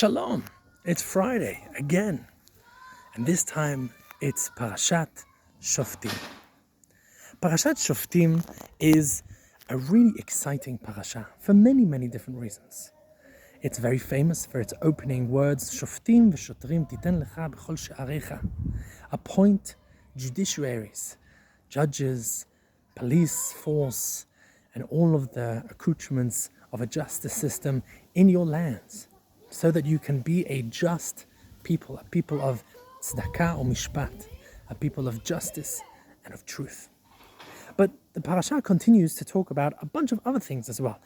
Shalom! It's Friday again, and this time it's Parashat Shoftim. Parashat Shoftim is a really exciting parasha for many different reasons. It's very famous for its opening words, Shoftim v'shotrim titen lecha b'chol she'arecha. Appoint judiciaries, judges, police force, and all of the accoutrements of a justice system in your lands, so that you can be a just people, a people of tzedakah or mishpat, a people of justice and of truth. But the parasha continues to talk about a bunch of other things as well.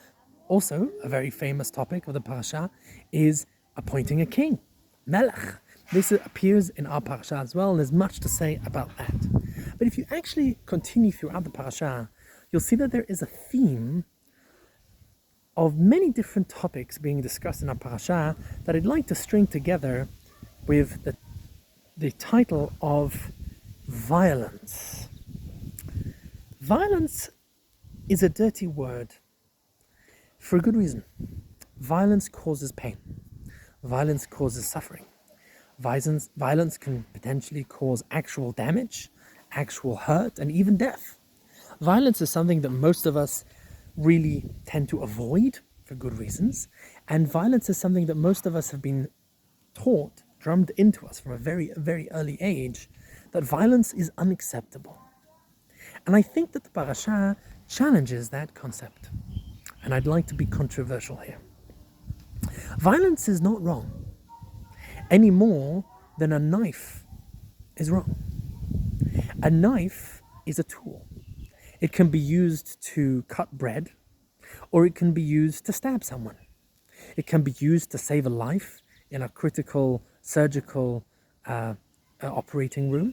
Also, a very famous topic of the parasha is appointing a king, melech. This appears in our parasha as well, and there's much to say about that. But if you actually continue throughout the parasha, you'll see that there is a theme of many different topics being discussed in our parasha that I'd like to string together with the title of violence. Violence is a dirty word for a good reason. Violence causes pain. Violence causes suffering. Violence can potentially cause actual damage, actual hurt, and even death. Violence is something that most of us really tend to avoid for good reasons, and violence is something that most of us have been taught, drummed into us from a very early age, that violence is unacceptable. And I think that the parasha challenges that concept, and I'd like to be controversial here. Violence is not wrong any more than a knife is wrong. A knife is a tool. It can be used to cut bread, or it can be used to stab someone. It can be used to save a life in a critical surgical operating room,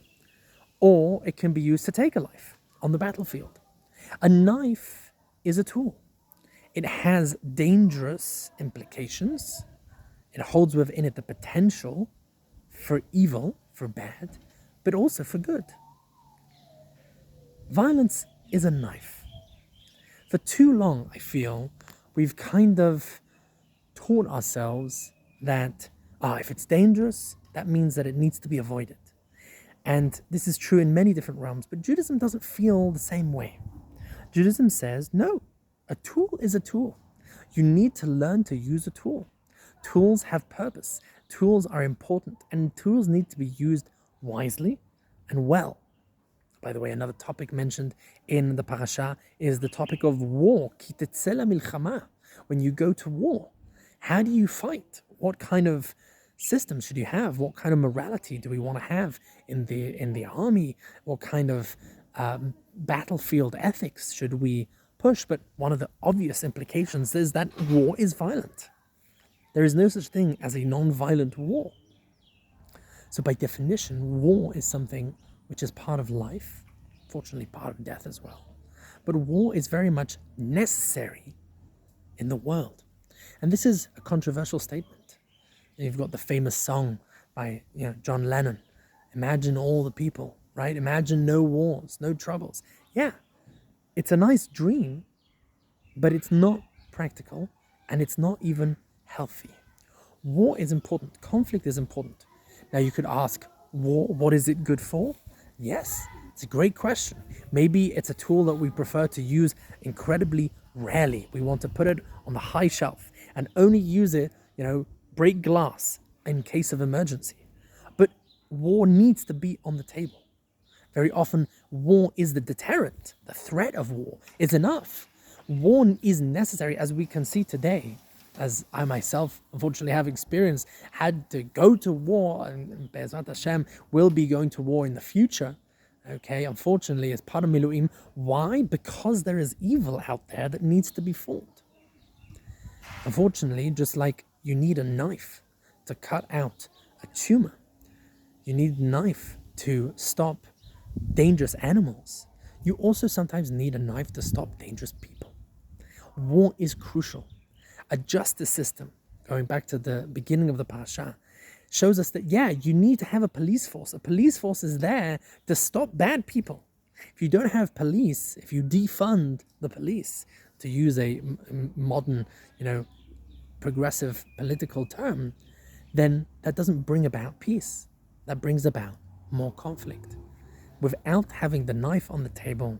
or it can be used to take a life on the battlefield. A knife is a tool. It has dangerous implications. It holds within it the potential for evil, for bad, but also for good. Violence is a knife. For too long, I feel, we've kind of taught ourselves that if it's dangerous, that means that it needs to be avoided. And this is true in many different realms, but Judaism doesn't feel the same way. Judaism says, no, a tool is a tool. You need to learn to use a tool. Tools have purpose. Tools are important, and tools need to be used wisely and well. By the way, another topic mentioned in the parasha is the topic of war. Ki tetzeh milchama. When you go to war, how do you fight? What kind of system should you have? What kind of morality do we want to have in the army? What kind of battlefield ethics should we push? But one of the obvious implications is that war is violent. There is no such thing as a non-violent war. So by definition, war is something which is part of life, fortunately part of death as well. But war is very much necessary in the world. And this is a controversial statement. You've got the famous song by John Lennon, Imagine all the people, right? Imagine no wars, no troubles. Yeah, it's a nice dream, but it's not practical, and it's not even healthy. War is important. Conflict is important. Now you could ask, war, what is it good for? Yes, it's a great question. Maybe it's a tool that we prefer to use incredibly rarely. We want to put it on the high shelf and only use it, break glass in case of emergency. But war needs to be on the table. Very often, war is the deterrent. The threat of war is enough. War is necessary, as we can see today, as I myself, unfortunately, have experienced, had to go to war, and Be'ezrat Hashem will be going to war in the future, okay, unfortunately, as part of Miluim. Why? Because there is evil out there that needs to be fought. Unfortunately, just like you need a knife to cut out a tumor, you need a knife to stop dangerous animals, you also sometimes need a knife to stop dangerous people. War is crucial. A justice system, going back to the beginning of the parasha, shows us that, you need to have a police force. A police force is there to stop bad people. If you don't have police, if you defund the police, to use a modern, progressive political term, then that doesn't bring about peace. That brings about more conflict. Without having the knife on the table,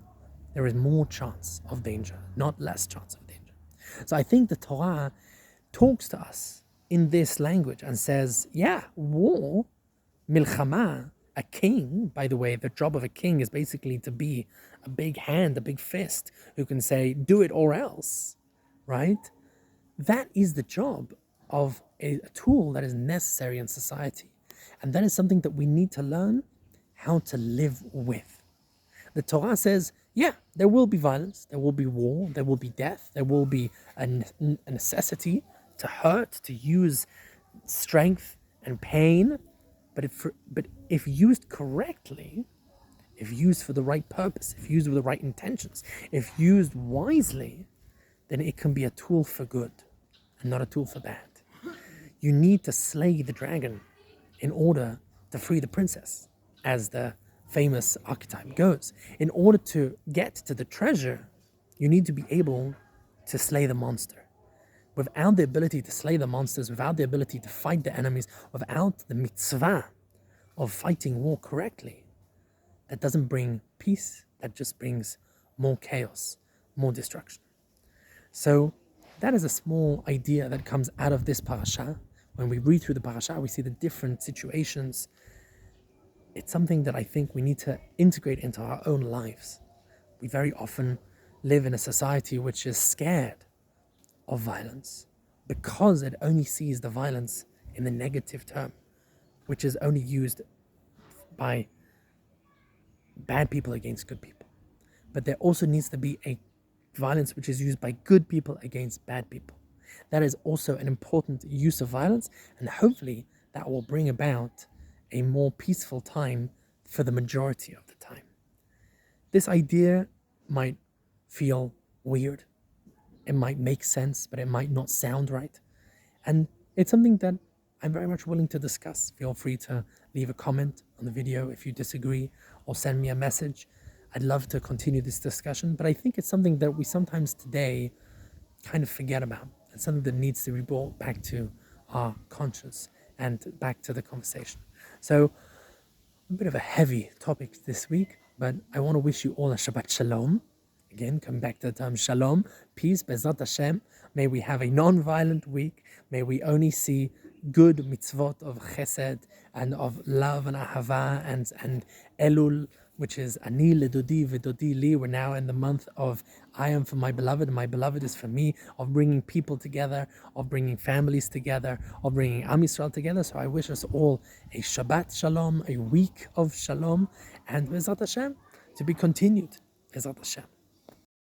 there is more chance of danger, not less chance of danger. So I think the Torah talks to us in this language and says, yeah, war, milchama, a king, by the way, the job of a king is basically to be a big hand, a big fist, who can say, do it or else, right? That is the job of a tool that is necessary in society. And that is something that we need to learn how to live with. The Torah says, yeah, there will be violence, there will be war, there will be death, there will be a necessity to hurt, to use strength and pain. But if used correctly, if used for the right purpose, if used with the right intentions, if used wisely, then it can be a tool for good and not a tool for bad. You need to slay the dragon in order to free the princess, as the famous archetype goes. In order to get to the treasure, you need to be able to slay the monster. Without the ability to slay the monsters, without the ability to fight the enemies, without the mitzvah of fighting war correctly, that doesn't bring peace, that just brings more chaos, more destruction. So that is a small idea that comes out of this parasha. When we read through the parasha, we see the different situations. It's something that I think we need to integrate into our own lives. We very often live in a society which is scared of violence because it only sees the violence in the negative term, which is only used by bad people against good people. But there also needs to be a violence which is used by good people against bad people. That is also an important use of violence, and hopefully that will bring about a more peaceful time for the majority of the time. This idea might feel weird. It might make sense, but it might not sound right. And it's something that I'm very much willing to discuss. Feel free to leave a comment on the video if you disagree, or send me a message. I'd love to continue this discussion, but I think it's something that we sometimes today kind of forget about. It's something that needs to be brought back to our conscience and back to the conversation. So, a bit of a heavy topic this week, but I want to wish you all a Shabbat Shalom. Again, come back to the term Shalom, peace, Bezrat Hashem. May we have a non-violent week. May we only see good mitzvot of chesed and of love and ahava and Elul, which is Ani ledodi v'dodi li. We're now in the month of I am for my beloved and my beloved is for me, of bringing people together, of bringing families together, of bringing Am Yisrael together. So I wish us all a Shabbat Shalom, a week of Shalom, and Bezrat Hashem to be continued. Bezrat Hashem.